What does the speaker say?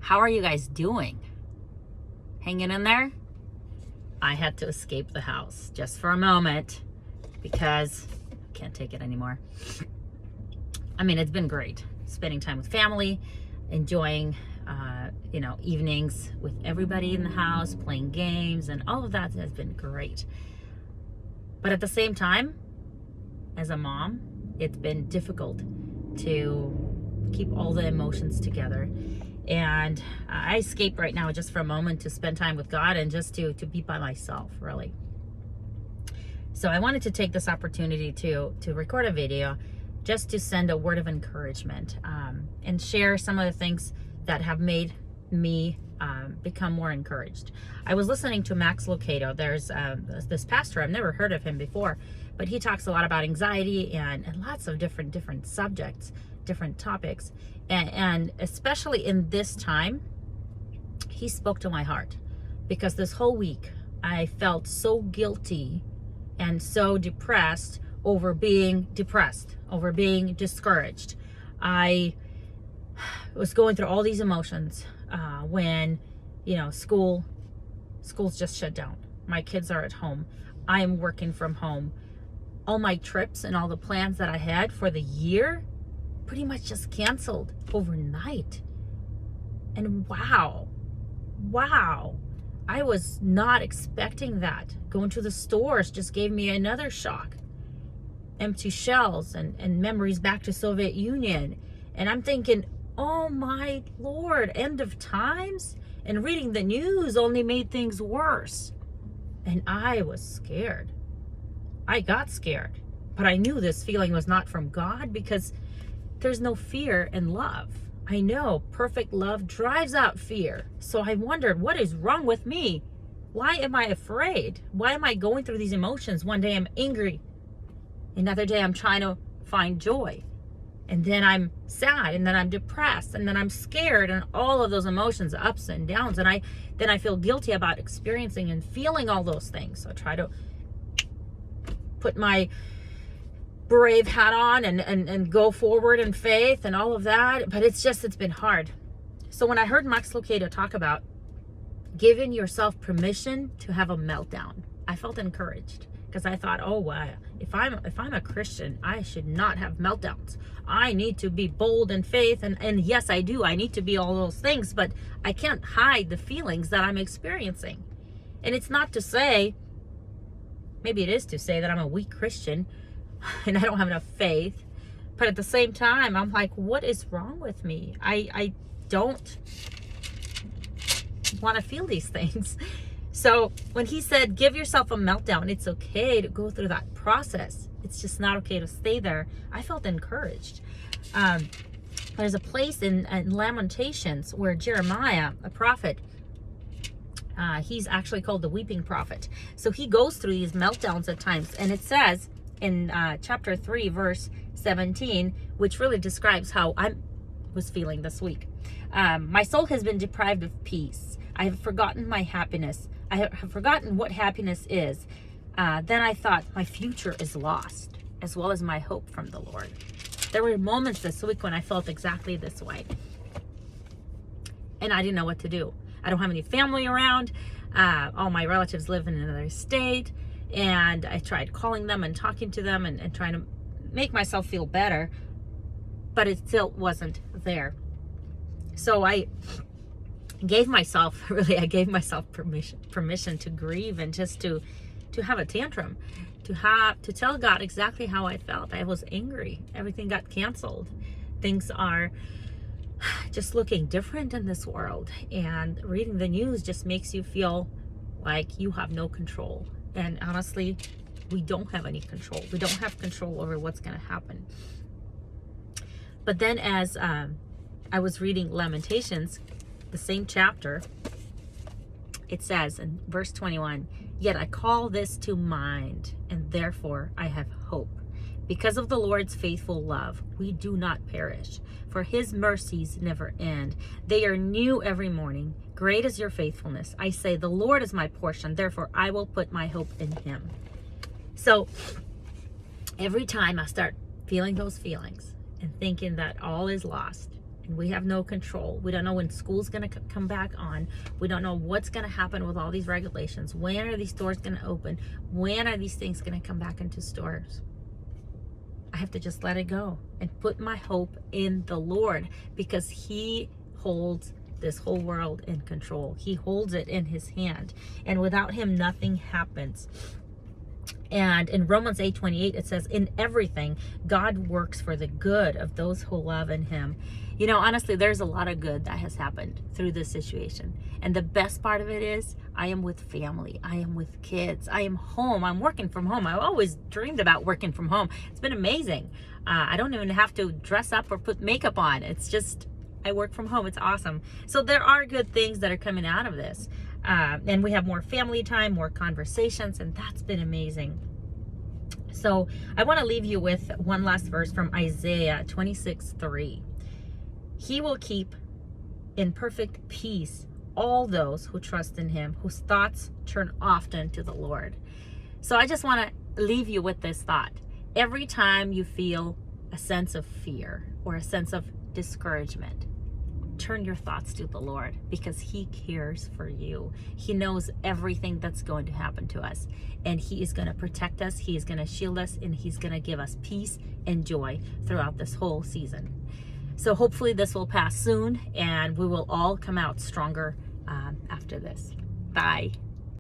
How are you guys doing? Hanging in there? I had to escape the house just for a moment because I can't take it anymore. I mean, it's been great spending time with family, enjoying evenings with everybody in the house, playing games, and all of that has been great. But at the same time, as a mom, it's been difficult to keep all the emotions together. And I escape right now just for a moment to spend time with God and just to be by myself, really. So I wanted to take this opportunity to record a video just to send a word of encouragement and share some of the things that have made me become more encouraged. I was listening to Max Lucado. There's this pastor, I've never heard of him before, but he talks a lot about anxiety and lots of different subjects, different topics. And especially in this time, he spoke to my heart, because this whole week I felt so guilty and so depressed over being depressed, over being discouraged. I was going through all these emotions when, school's just shut down. My kids are at home. I'm working from home. All my trips and all the plans that I had for the year pretty much just canceled overnight. And wow, I was not expecting that. Going to the stores just gave me another shock. Empty shelves and memories back to Soviet Union. And I'm thinking, oh my Lord, end of times? And reading the news only made things worse. And I was scared. I got scared. But I knew this feeling was not from God, because there's no fear in love. I know perfect love drives out fear. So I wondered, what is wrong with me? Why am I afraid? Why am I going through these emotions? One day I'm angry. Another day I'm trying to find joy. And then I'm sad, and then I'm depressed, and then I'm scared, and all of those emotions, ups and downs. And then I feel guilty about experiencing and feeling all those things. So I try to put my brave hat on and go forward in faith and all of that. But it's been hard. So when I heard Max Lucado talk about giving yourself permission to have a meltdown, I felt encouraged, because I thought, oh wow, if I'm a Christian, I should not have meltdowns. I need to be bold in faith, and yes, I do. I need to be all those things, but I can't hide the feelings that I'm experiencing. And it's not to say, maybe it is to say, that I'm a weak Christian and I don't have enough faith. But at the same time, I'm like, what is wrong with me? I don't want to feel these things. So when he said, give yourself a meltdown, it's okay to go through that process. It's just not okay to stay there. I felt encouraged. There's a place in Lamentations where Jeremiah, a prophet, he's actually called the weeping prophet. So he goes through these meltdowns at times. And it says in chapter 3, verse 17, which really describes how I was feeling this week. My soul has been deprived of peace. I have forgotten my happiness. I have forgotten what happiness is. Then I thought, my future is lost, as well as my hope from the Lord. There were moments this week when I felt exactly this way. And I didn't know what to do. I don't have any family around. All my relatives live in another state. And I tried calling them and talking to them and trying to make myself feel better. But it still wasn't there. So I gave myself permission to grieve and just to have a tantrum, to tell God exactly how I felt. I was angry. Everything got canceled. Things are just looking different in this world, and reading the news just makes you feel like you have no control. And honestly, we don't have any control. We don't have control over what's going to happen. But then as I was reading Lamentations, the same chapter, it says in verse 21, yet I call this to mind, and therefore I have hope. Because of the Lord's faithful love, we do not perish, for his mercies never end. They are new every morning. Great is your faithfulness. I say, the Lord is my portion, therefore I will put my hope in him. So every time I start feeling those feelings and thinking that all is lost, And we have no control. We don't know when school's going to come back on. We don't know what's going to happen with all these regulations. When are these stores going to open? When are these things going to come back into stores? I have to just let it go and put my hope in the Lord, because he holds this whole world in control. He holds it in his hand. And without him, nothing happens. And in Romans 8:28, it says, in everything, God works for the good of those who love in him. You know, honestly, there's a lot of good that has happened through this situation. And the best part of it is I am with family. I am with kids. I am home. I'm working from home. I always dreamed about working from home. It's been amazing. I don't even have to dress up or put makeup on. It's just, I work from home. It's awesome. So there are good things that are coming out of this. And we have more family time, more conversations, and that's been amazing. So I want to leave you with one last verse from Isaiah 26:3. He will keep in perfect peace all those who trust in him, whose thoughts turn often to the Lord. So I just want to leave you with this thought. Every time you feel a sense of fear or a sense of discouragement, turn your thoughts to the Lord, because he cares for you. He knows everything that's going to happen to us, and he is going to protect us. He is going to shield us, and he's going to give us peace and joy throughout this whole season. So hopefully this will pass soon, and we will all come out stronger after this. Bye.